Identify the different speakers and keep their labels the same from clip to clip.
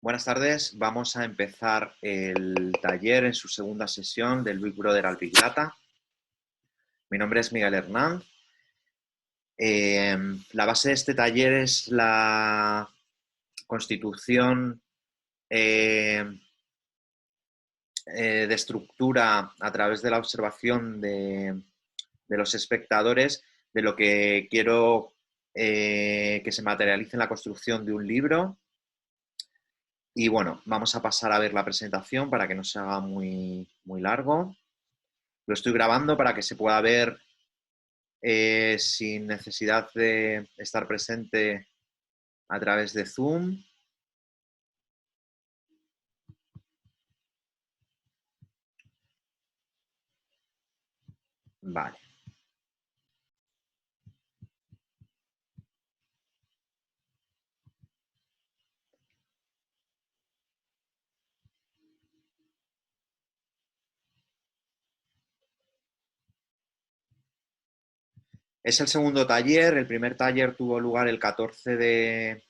Speaker 1: Buenas tardes, vamos a empezar el taller en su segunda sesión del Big Brother al Big Data. Mi nombre es Miguel Hernán. La base de este taller es la constitución de estructura a través de la observación de los espectadores de lo que quiero que se materialice en la construcción de un libro. Y bueno, vamos a pasar a ver la presentación para que no se haga muy largo. Lo estoy grabando para que se pueda ver sin necesidad de estar presente a través de Zoom. Vale. Es el segundo taller. El primer taller tuvo lugar el 14 de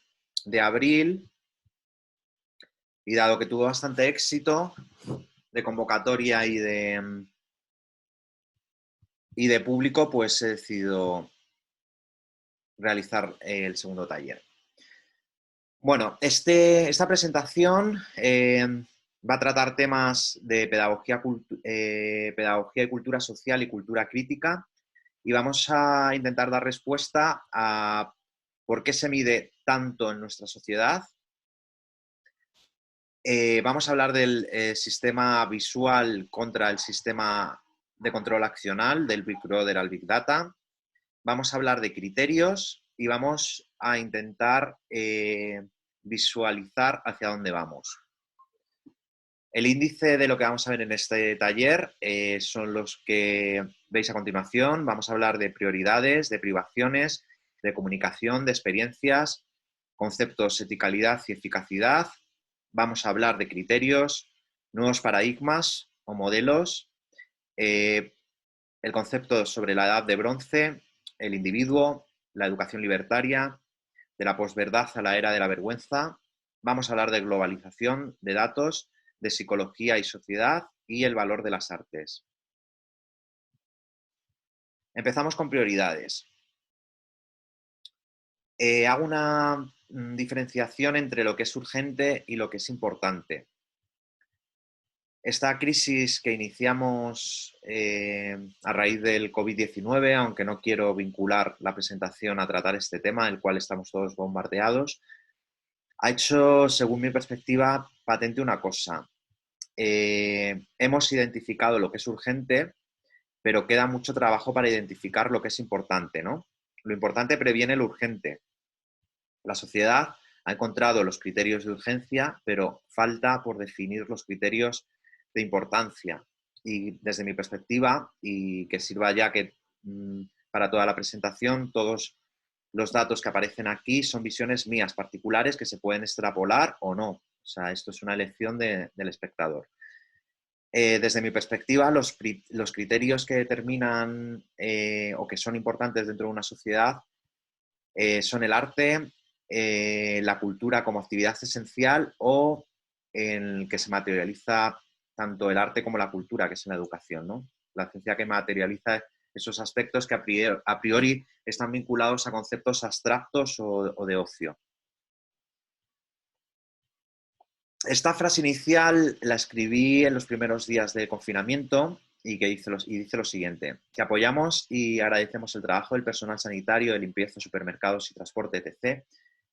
Speaker 1: abril y dado que tuvo bastante éxito de convocatoria y de público, pues he decidido realizar el segundo taller. Bueno, esta presentación va a tratar temas de pedagogía y cultura social y cultura crítica, y vamos a intentar dar respuesta a por qué se mide tanto en nuestra sociedad. Vamos a hablar del sistema visual contra el sistema de control accional, del Big Brother al Big Data. Vamos a hablar de criterios y vamos a intentar visualizar hacia dónde vamos. El índice de lo que vamos a ver en este taller son los que veis a continuación. Vamos a hablar de prioridades, de privaciones, de comunicación, de experiencias, conceptos eticalidad y eficacidad. Vamos a hablar de criterios, nuevos paradigmas o modelos, el concepto sobre la edad de bronce, el individuo, la educación libertaria, de la posverdad a la era de la vergüenza. Vamos a hablar de globalización, de datos, de psicología y sociedad y el valor de las artes. Empezamos con prioridades. Hago una diferenciación entre lo que es urgente y lo que es importante. Esta crisis que iniciamos a raíz del COVID-19, aunque no quiero vincular la presentación a tratar este tema, del cual estamos todos bombardeados, ha hecho, según mi perspectiva, patente una cosa. Hemos identificado lo que es urgente, pero queda mucho trabajo para identificar lo que es importante, ¿no? Lo importante previene lo urgente. La sociedad ha encontrado los criterios de urgencia, pero falta por definir los criterios de importancia. Y desde mi perspectiva, y que sirva ya que para toda la presentación, todos los datos que aparecen aquí son visiones mías particulares que se pueden extrapolar o no. O sea, esto es una elección del espectador. Desde mi perspectiva, los criterios que determinan o que son importantes dentro de una sociedad son el arte, la cultura como actividad esencial o en el que se materializa tanto el arte como la cultura, que es en la educación, ¿no? La ciencia que materializa esos aspectos que a priori están vinculados a conceptos abstractos o de ocio. Esta frase inicial la escribí en los primeros días de confinamiento y dice lo siguiente: que apoyamos y agradecemos el trabajo del personal sanitario, de limpieza, supermercados y transporte, etc.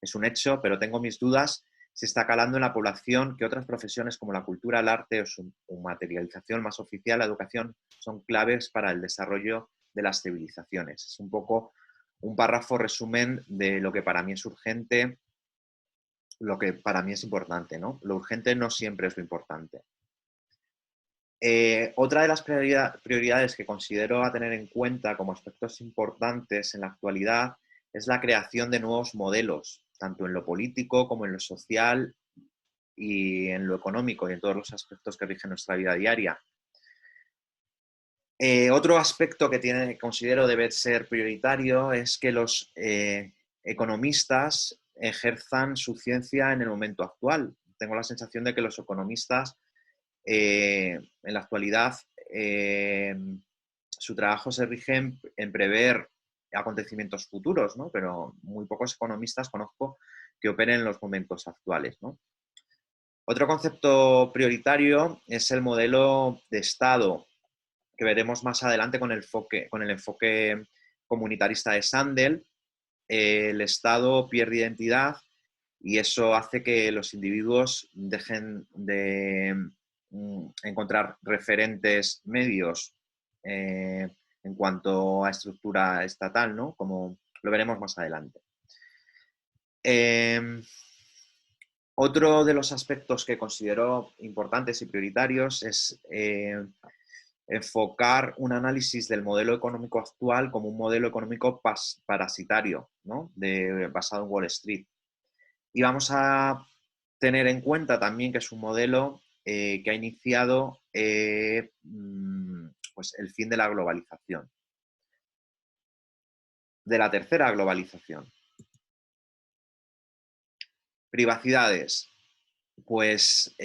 Speaker 1: Es un hecho, pero tengo mis dudas si está calando en la población que otras profesiones como la cultura, el arte o su materialización más oficial, la educación, son claves para el desarrollo de las civilizaciones. Es un poco un párrafo resumen de lo que para mí es urgente, lo que para mí es importante, ¿no? Lo urgente no siempre es lo importante. Otra de las prioridades que considero a tener en cuenta como aspectos importantes en la actualidad es la creación de nuevos modelos, tanto en lo político como en lo social y en lo económico y en todos los aspectos que rigen nuestra vida diaria. Otro aspecto que considero debe ser prioritario es que los economistas ejerzan su ciencia en el momento actual. tengo la sensación de que los economistas en la actualidad su trabajo se rige en prever acontecimientos futuros, ¿no? Pero muy pocos economistas conozco que operen en los momentos actuales, ¿no? Otro concepto prioritario es el modelo de Estado, que veremos más adelante con el enfoque comunitarista de Sandel. El Estado pierde identidad y eso hace que los individuos dejen de encontrar referentes medios en cuanto a estructura estatal, ¿no? Como lo veremos más adelante. Otro de los aspectos que considero importantes y prioritarios es enfocar un análisis del modelo económico actual como un modelo económico parasitario, ¿no? Basado en Wall Street. Y vamos a tener en cuenta también que es un modelo que ha iniciado pues el fin de la globalización, de la tercera globalización. Privacidades. Pues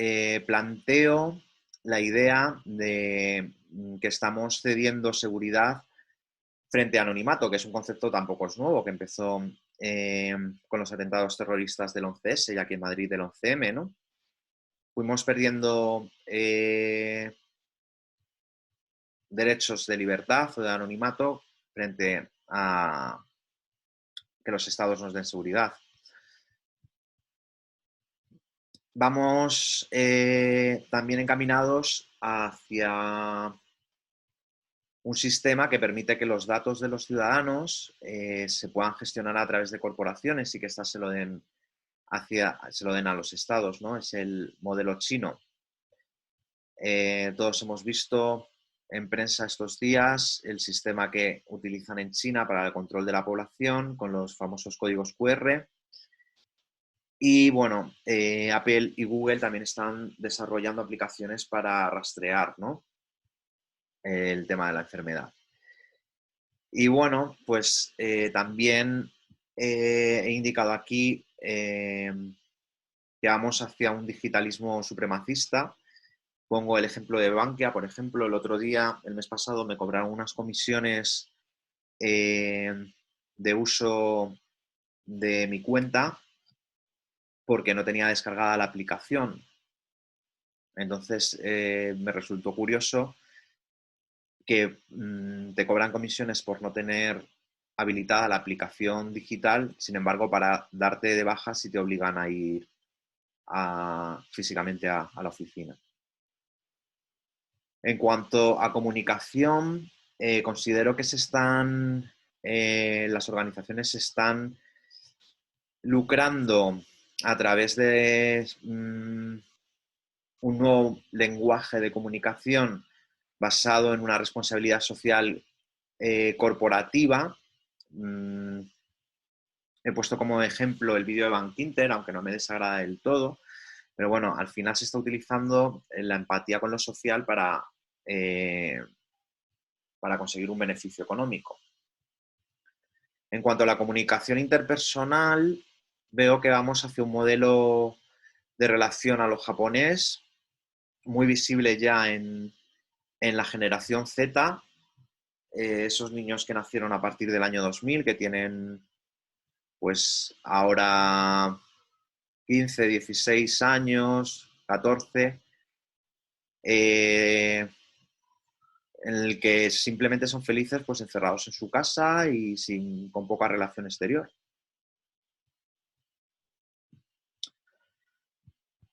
Speaker 1: planteo la idea de que estamos cediendo seguridad frente a anonimato, que es un concepto tampoco es nuevo, que empezó con los atentados terroristas del 11S y aquí en Madrid del 11M, ¿no? Fuimos perdiendo derechos de libertad o de anonimato frente a que los estados nos den seguridad. Vamos también encaminados hacia un sistema que permite que los datos de los ciudadanos se puedan gestionar a través de corporaciones y que éstas se lo den a los estados, ¿no? Es el modelo chino. Todos hemos visto en prensa estos días el sistema que utilizan en China para el control de la población con los famosos códigos QR. Y bueno, Apple y Google también están desarrollando aplicaciones para rastrear, ¿no? El tema de la enfermedad. Y bueno, pues también he indicado aquí que vamos hacia un digitalismo supremacista. Pongo el ejemplo de Bankia, por ejemplo, el otro día, el mes pasado, me cobraron unas comisiones de uso de mi cuenta porque no tenía descargada la aplicación. Entonces me resultó curioso que te cobran comisiones por no tener habilitada la aplicación digital, sin embargo, para darte de baja sí te obligan a ir físicamente a la oficina. En cuanto a comunicación, considero que las organizaciones se están lucrando a través de un nuevo lenguaje de comunicación basado en una responsabilidad social corporativa. He puesto como ejemplo el vídeo de Bankinter, aunque no me desagrada del todo, pero bueno, al final se está utilizando la empatía con lo social para conseguir un beneficio económico. En cuanto a la comunicación interpersonal, veo que vamos hacia un modelo de relación a lo japonés, muy visible ya en la generación Z, esos niños que nacieron a partir del año 2000, que tienen pues ahora 15, 16 años, 14, en el que simplemente son felices pues encerrados en su casa y con poca relación exterior.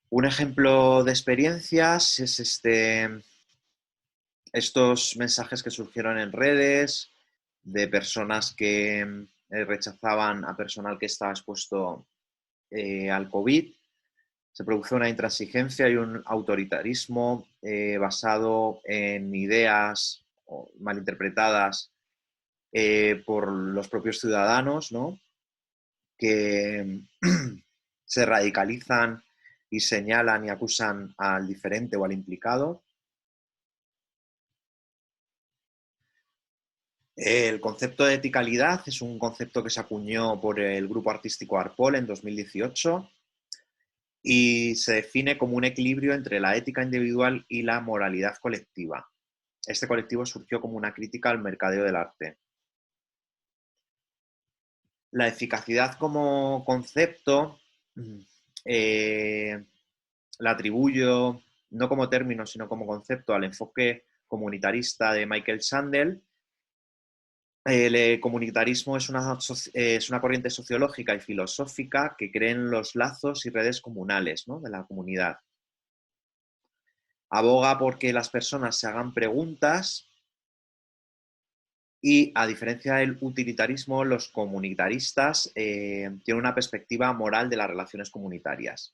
Speaker 1: Un ejemplo de experiencias es estos mensajes que surgieron en redes de personas que rechazaban a personal que estaba expuesto al COVID. Se produjo una intransigencia y un autoritarismo basado en ideas malinterpretadas por los propios ciudadanos, ¿no? Que se radicalizan y señalan y acusan al diferente o al implicado. El concepto de eticalidad es un concepto que se acuñó por el grupo artístico Arpol en 2018 y se define como un equilibrio entre la ética individual y la moralidad colectiva. Este colectivo surgió como una crítica al mercadeo del arte. La eficacidad como concepto la atribuyo no como término, sino como concepto al enfoque comunitarista de Michael Sandel. El comunitarismo es una corriente sociológica y filosófica que cree en los lazos y redes comunales, ¿no?, de la comunidad. Aboga porque las personas se hagan preguntas y, a diferencia del utilitarismo, los comunitaristas tienen una perspectiva moral de las relaciones comunitarias.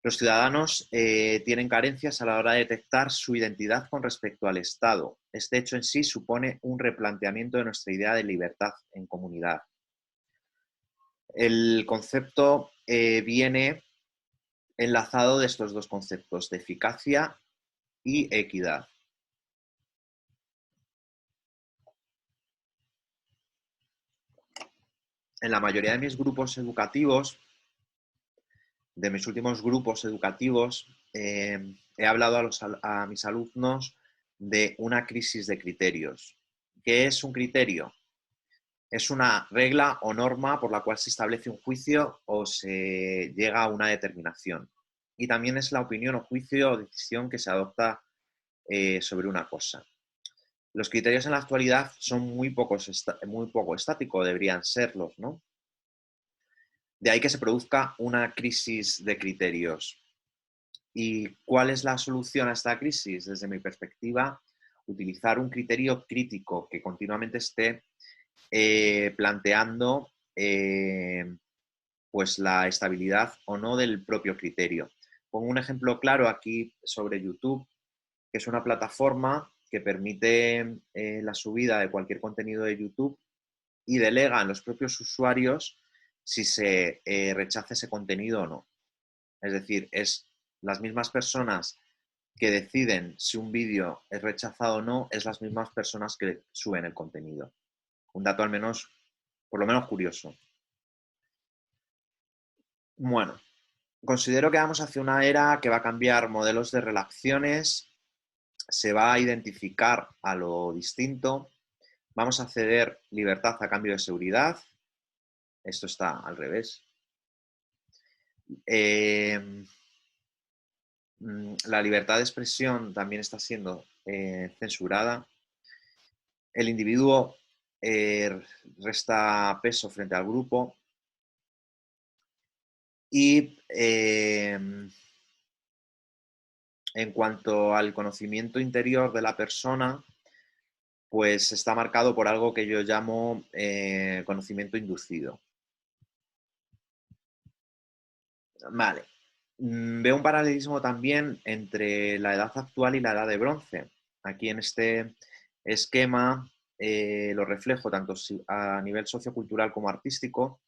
Speaker 1: Los ciudadanos tienen carencias a la hora de detectar su identidad con respecto al Estado. Este hecho en sí supone un replanteamiento de nuestra idea de libertad en comunidad. El concepto viene enlazado de estos dos conceptos, de eficacia y equidad. En la mayoría de mis grupos educativos, de mis últimos grupos educativos, he hablado a mis alumnos de una crisis de criterios. ¿Qué es un criterio? Es una regla o norma por la cual se establece un juicio o se llega a una determinación. Y también es la opinión o juicio o decisión que se adopta sobre una cosa. Los criterios en la actualidad son muy poco estáticos, deberían serlos, ¿no? De ahí que se produzca una crisis de criterios. ¿Y cuál es la solución a esta crisis? Desde mi perspectiva, utilizar un criterio crítico que continuamente esté planteando pues la estabilidad o no del propio criterio. Pongo un ejemplo claro aquí sobre YouTube, que es una plataforma que permite la subida de cualquier contenido de YouTube y delega en los propios usuarios si se rechaza ese contenido o no. Es decir, es las mismas personas que deciden si un vídeo es rechazado o no, es las mismas personas que suben el contenido. Un dato por lo menos curioso. Bueno, considero que vamos hacia una era que va a cambiar modelos de relaciones, se va a identificar a lo distinto, vamos a ceder libertad a cambio de seguridad. Esto está al revés. La libertad de expresión también está siendo censurada. El individuo resta peso frente al grupo. Y en cuanto al conocimiento interior de la persona, pues está marcado por algo que yo llamo conocimiento inducido. Vale. Veo un paralelismo también entre la edad actual y la edad de bronce. Aquí en este esquema lo reflejo tanto a nivel sociocultural como artístico.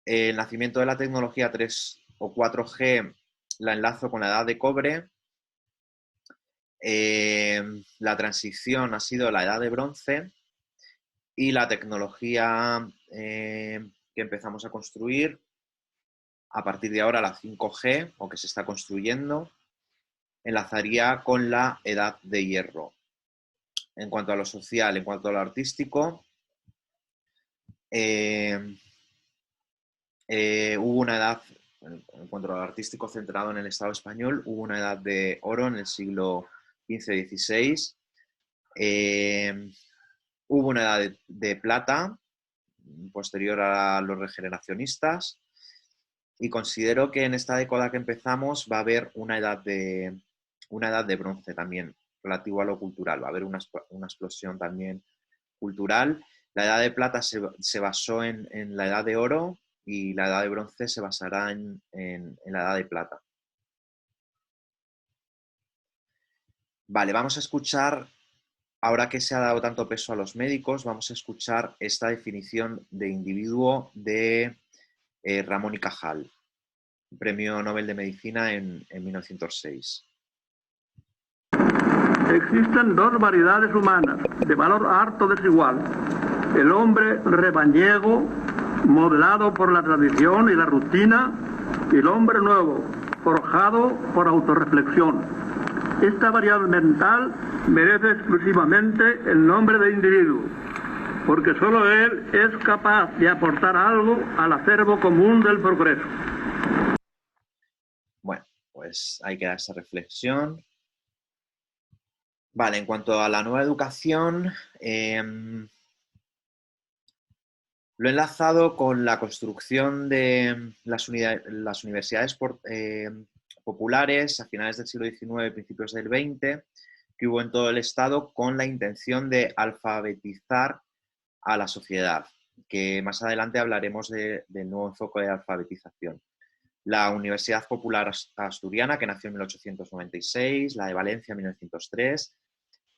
Speaker 1: El nacimiento de la tecnología 3 o 4G la enlazo con la edad de cobre. La transición ha sido la edad de bronce y la tecnología que empezamos a construir a partir de ahora, la 5G, o que se está construyendo, enlazaría con la edad de hierro. En cuanto a lo social, en cuanto a lo artístico, hubo una edad, en cuanto a lo artístico centrado en el Estado español, hubo una edad de oro en el siglo XV-XVI. Hubo una edad de plata posterior a los regeneracionistas. Y considero que en esta década que empezamos va a haber una edad de bronce también, relativo a lo cultural. Va a haber una explosión también cultural. La edad de plata se basó en la edad de oro y la edad de bronce se basará en la edad de plata. Vale, vamos a escuchar, ahora que se ha dado tanto peso a los médicos, vamos a escuchar esta definición de individuo de Ramón y Cajal, Premio Nobel de Medicina en 1906.
Speaker 2: Existen dos variedades humanas, de valor harto desigual. El hombre rebañego, modelado por la tradición y la rutina, y el hombre nuevo, forjado por autorreflexión. Esta variable mental merece exclusivamente el nombre de individuo, porque solo él es capaz de aportar algo al acervo común del progreso.
Speaker 1: Bueno, pues ahí queda esa reflexión. Vale, en cuanto a la nueva educación, lo he enlazado con la construcción de las universidades populares a finales del siglo XIX, principios del XX, que hubo en todo el Estado con la intención de alfabetizar a la sociedad, que más adelante hablaremos del nuevo enfoque de alfabetización. La Universidad Popular Asturiana, que nació en 1896, la de Valencia en 1903,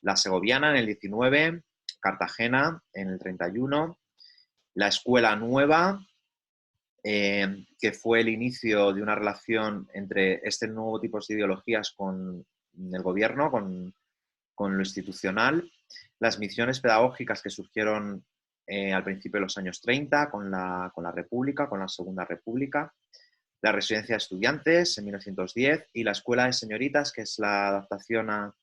Speaker 1: la Segoviana en el 19, Cartagena en el 31, la Escuela Nueva, que fue el inicio de una relación entre este nuevo tipo de ideologías con el gobierno, con lo institucional, las misiones pedagógicas que surgieron al principio de los años 30 con la República, con la Segunda República, la residencia de estudiantes en 1910 y la Escuela de Señoritas, que es la adaptación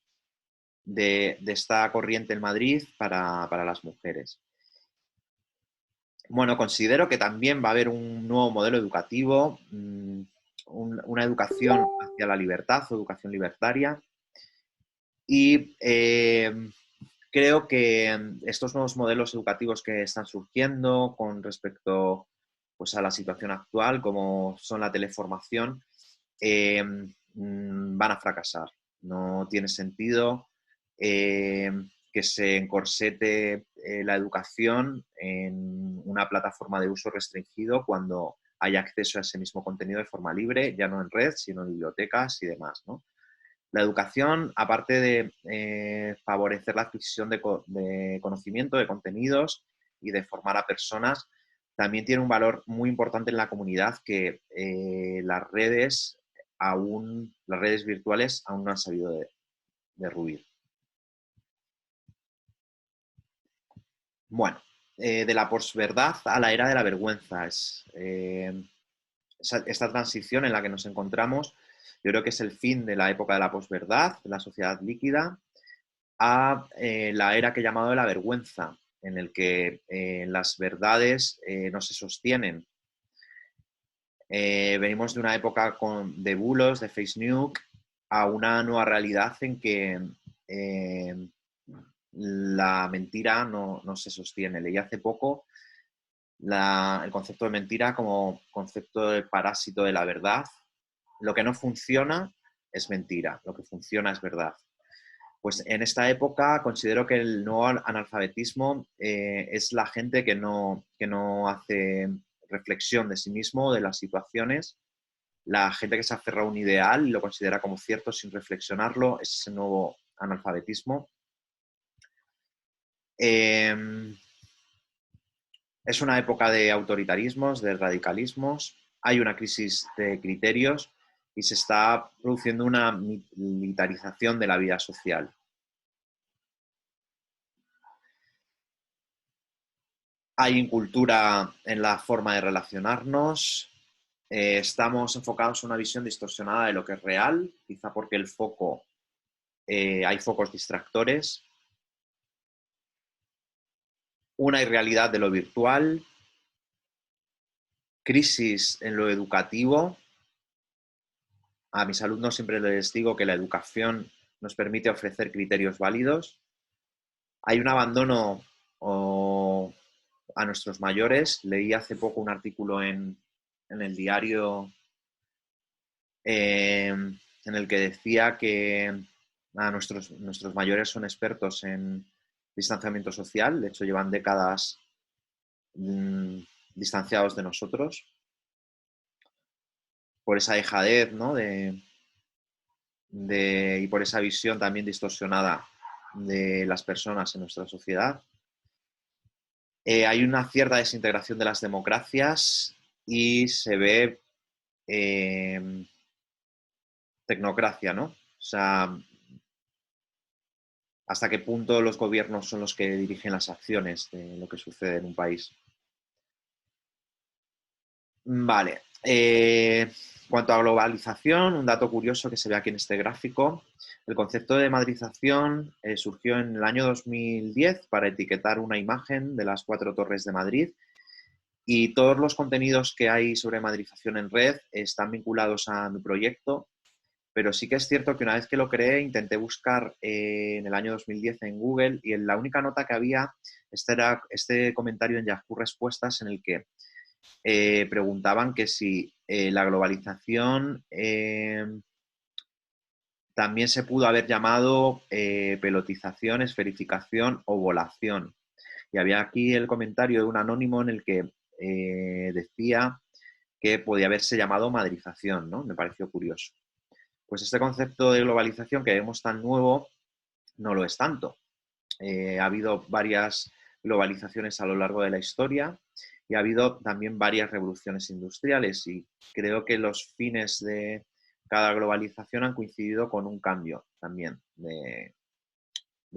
Speaker 1: de esta corriente en Madrid para las mujeres. Bueno, considero que también va a haber un nuevo modelo educativo, una educación hacia la libertad o educación libertaria. Y creo que estos nuevos modelos educativos que están surgiendo con respecto pues, a la situación actual, como son la teleformación, van a fracasar. No tiene sentido que se encorsete la educación en una plataforma de uso restringido cuando hay acceso a ese mismo contenido de forma libre, ya no en red, sino en bibliotecas y demás, ¿no? La educación, aparte de favorecer la adquisición de conocimiento, de contenidos y de formar a personas, también tiene un valor muy importante en la comunidad que las redes virtuales aún no han sabido derruir. Bueno, de la posverdad a la era de la vergüenza. Esta transición en la que nos encontramos, yo creo que es el fin de la época de la posverdad, de la sociedad líquida, a la era que he llamado de la vergüenza, en el que las verdades no se sostienen. Venimos de una época de bulos, de face news, a una nueva realidad en que la mentira no se sostiene. Leí hace poco el concepto de mentira como concepto de parásito de la verdad. Lo que no funciona es mentira, lo que funciona es verdad. Pues en esta época considero que el nuevo analfabetismo es la gente que no hace reflexión de sí mismo, de las situaciones, la gente que se aferra a un ideal y lo considera como cierto sin reflexionarlo, es ese nuevo analfabetismo. Es una época de autoritarismos, de radicalismos, hay una crisis de criterios y se está produciendo una militarización de la vida social. Hay incultura en la forma de relacionarnos, estamos enfocados en una visión distorsionada de lo que es real, quizá porque hay focos distractores, una irrealidad de lo virtual, crisis en lo educativo. A mis alumnos siempre les digo que la educación nos permite ofrecer criterios válidos. Hay un abandono a nuestros mayores. Leí hace poco un artículo en el diario en el que decía que nuestros mayores son expertos en distanciamiento social. De hecho, llevan décadas distanciados de nosotros por esa dejadez, ¿no? Y por esa visión también distorsionada de las personas en nuestra sociedad. Hay una cierta desintegración de las democracias y se ve tecnocracia, ¿no? O sea, hasta qué punto los gobiernos son los que dirigen las acciones de lo que sucede en un país. Vale. cuanto a globalización, un dato curioso que se ve aquí en este gráfico, el concepto de madrización surgió en el año 2010 para etiquetar una imagen de las 4 torres de Madrid, y todos los contenidos que hay sobre madrización en red están vinculados a mi proyecto, pero sí que es cierto que una vez que lo creé intenté buscar en el año 2010 en Google, y en la única nota que había era este comentario en Yahoo Respuestas en el que preguntaban que si la globalización también se pudo haber llamado pelotización, esferificación o volación. Y había aquí el comentario de un anónimo en el que decía que podía haberse llamado madrización, ¿no? Me pareció curioso. Pues este concepto de globalización que vemos tan nuevo no lo es tanto. Ha habido varias globalizaciones a lo largo de la historia y ha habido también varias revoluciones industriales, y creo que los fines de cada globalización han coincidido con un cambio también de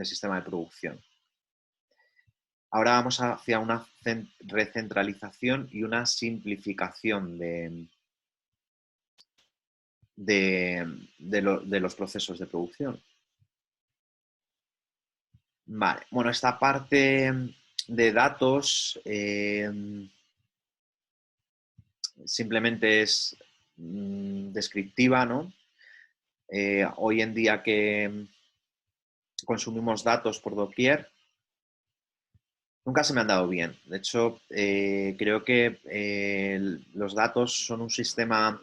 Speaker 1: sistema de producción. Ahora vamos hacia una recentralización y una simplificación de los procesos de producción. Vale, bueno, esta parte de datos simplemente es descriptiva, ¿no? Hoy en día que consumimos datos por doquier, nunca se me han dado bien. De hecho, creo que los datos son un sistema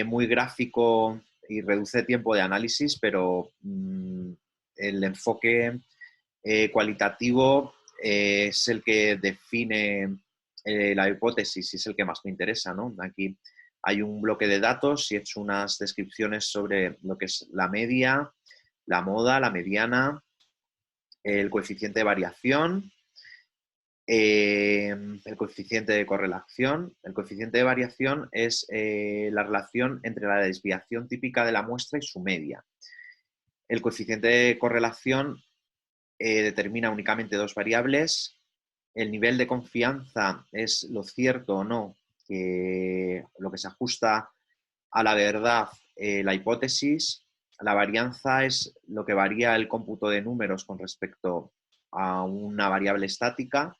Speaker 1: muy gráfico y reduce tiempo de análisis, pero el enfoque cualitativo es el que define la hipótesis y es el que más me interesa, ¿no? Aquí hay un bloque de datos y he hecho unas descripciones sobre lo que es la media, la moda, la mediana, el coeficiente de variación, el coeficiente de correlación. El coeficiente de variación es la relación entre la desviación típica de la muestra y su media. El coeficiente de correlación determina únicamente 2 variables. El nivel de confianza es lo cierto o no, lo que se ajusta a la verdad, la hipótesis. La varianza es lo que varía el cómputo de números con respecto a una variable estática.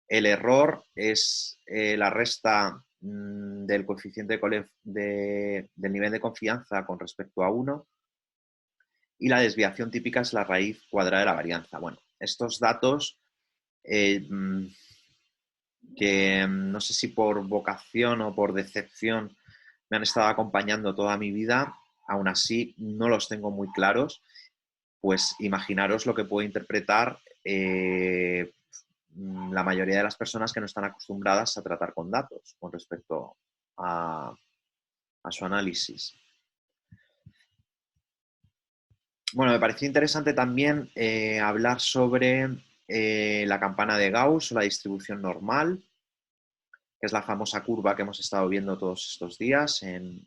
Speaker 1: El error es la resta del coeficiente del nivel de confianza con respecto a 1. Y la desviación típica es la raíz cuadrada de la varianza. Bueno, estos datos que no sé si por vocación o por decepción me han estado acompañando toda mi vida, aún así no los tengo muy claros, pues imaginaros lo que puede interpretar la mayoría de las personas que no están acostumbradas a tratar con datos con respecto a su análisis. Bueno, me pareció interesante también hablar sobre la campana de Gauss o la distribución normal, que es la famosa curva que hemos estado viendo todos estos días en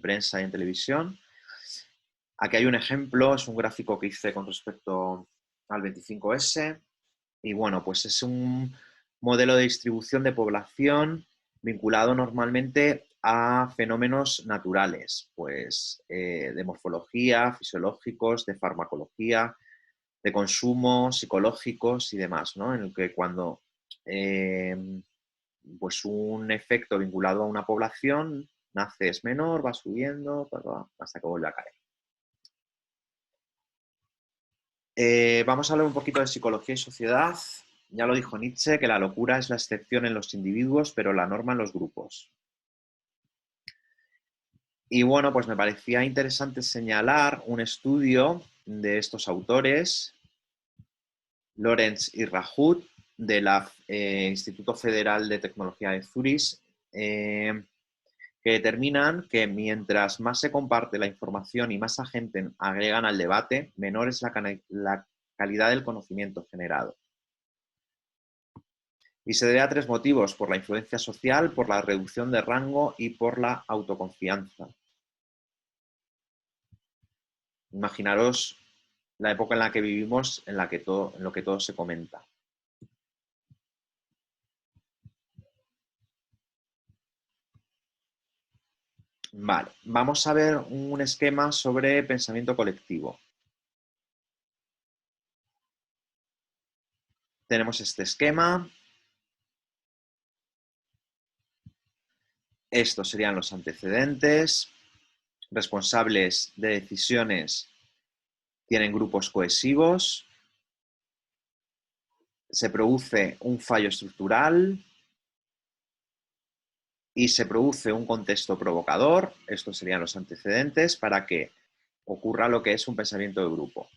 Speaker 1: prensa y en televisión. Aquí hay un ejemplo, es un gráfico que hice con respecto al 25S, y bueno, pues es un modelo de distribución de población vinculado normalmente a fenómenos naturales, pues de morfología, fisiológicos, de farmacología, de consumo, psicológicos y demás, ¿no? En el que cuando pues un efecto vinculado a una población nace es menor, va subiendo, hasta que vuelve a caer. Vamos a hablar un poquito de psicología y sociedad. Ya lo dijo Nietzsche, que la locura es la excepción en los individuos, pero la norma en los grupos. Y bueno, pues me parecía interesante señalar un estudio de estos autores, Lorenz y Rahout, del Instituto Federal de Tecnología de Zurich, que determinan que mientras más se comparte la información y más agentes agregan al debate, menor es la calidad del conocimiento generado. Y se debe a 3 motivos: por la influencia social, por la reducción de rango y por la autoconfianza. Imaginaros la época en la que vivimos, en lo que todo se comenta. Vale, vamos a ver un esquema sobre pensamiento colectivo. Tenemos este esquema. Estos serían los antecedentes. Responsables de decisiones tienen grupos cohesivos. Se produce un fallo estructural y se produce un contexto provocador. Estos serían los antecedentes para que ocurra lo que es un pensamiento de grupo.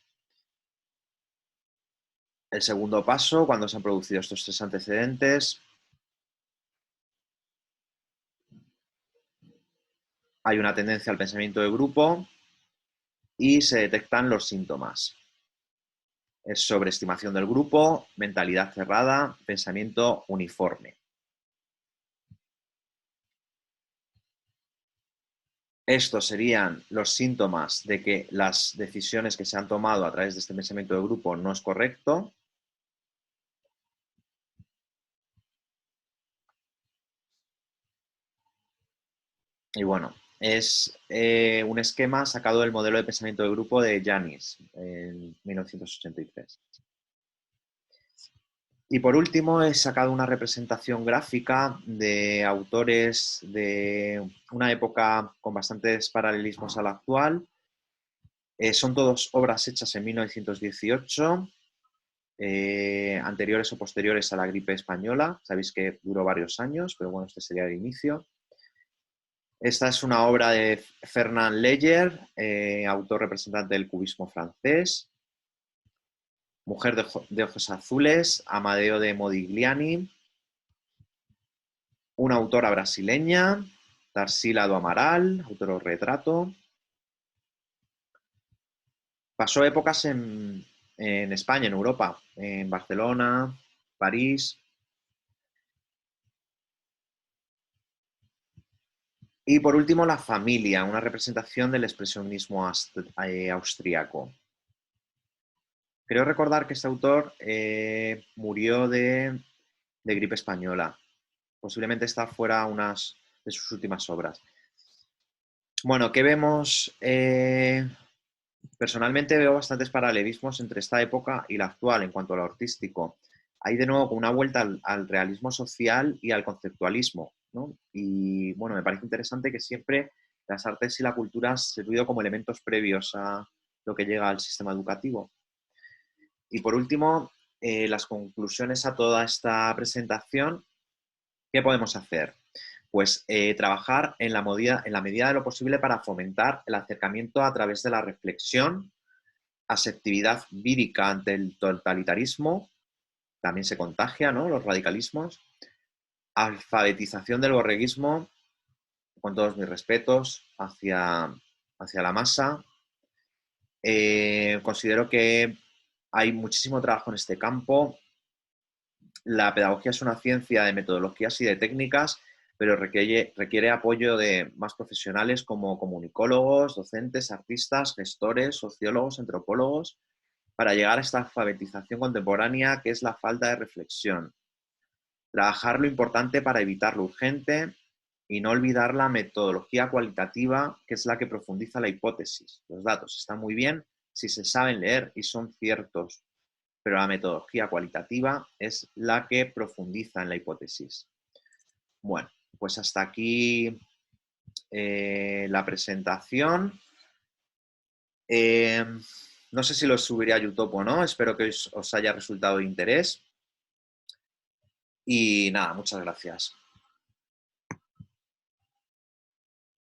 Speaker 1: El segundo paso, cuando se han producido estos tres antecedentes, hay una tendencia al pensamiento de grupo y se detectan los síntomas. Es sobreestimación del grupo, mentalidad cerrada, pensamiento uniforme. Estos serían los síntomas de que las decisiones que se han tomado a través de este pensamiento de grupo no es correcto. Y bueno, es un esquema sacado del modelo de pensamiento de grupo de Janis en 1983. Y por último, he sacado una representación gráfica de autores de una época con bastantes paralelismos a la actual. Son todas obras hechas en 1918, anteriores o posteriores a la gripe española. Sabéis que duró varios años, pero bueno, este sería el inicio. Esta es una obra de Fernand Léger, autor representante del cubismo francés. Mujer de ojos azules, Amadeo de Modigliani. Una autora brasileña, Tarsila do Amaral, autorretrato. Pasó épocas en España, en Europa, en Barcelona, París. Y por último, La familia, una representación del expresionismo austriaco. Creo recordar que este autor murió de gripe española. Posiblemente esta fuera una de sus últimas obras. Bueno, ¿qué vemos? Personalmente veo bastantes paralelismos entre esta época y la actual en cuanto a lo artístico. Hay de nuevo una vuelta al realismo social y al conceptualismo, ¿no? Y bueno, me parece interesante que siempre las artes y la cultura han servido como elementos previos a lo que llega al sistema educativo. Y por último, las conclusiones a toda esta presentación. ¿Qué podemos hacer? Pues trabajar en la medida de lo posible para fomentar el acercamiento a través de la reflexión, asertividad vírica ante el totalitarismo, también se contagia, ¿no? Los radicalismos, alfabetización del borreguismo, con todos mis respetos, hacia la masa. Considero que hay muchísimo trabajo en este campo. La pedagogía es una ciencia de metodologías y de técnicas, pero requiere apoyo de más profesionales como comunicólogos, docentes, artistas, gestores, sociólogos, antropólogos, para llegar a esta alfabetización contemporánea que es la falta de reflexión. Trabajar lo importante para evitar lo urgente y no olvidar la metodología cualitativa, que es la que profundiza la hipótesis. Los datos están muy bien si se saben leer y son ciertos, pero la metodología cualitativa es la que profundiza en la hipótesis. Bueno, pues hasta aquí la presentación. No sé si lo subiré a YouTube o no, espero que os haya resultado de interés. Y nada, muchas gracias.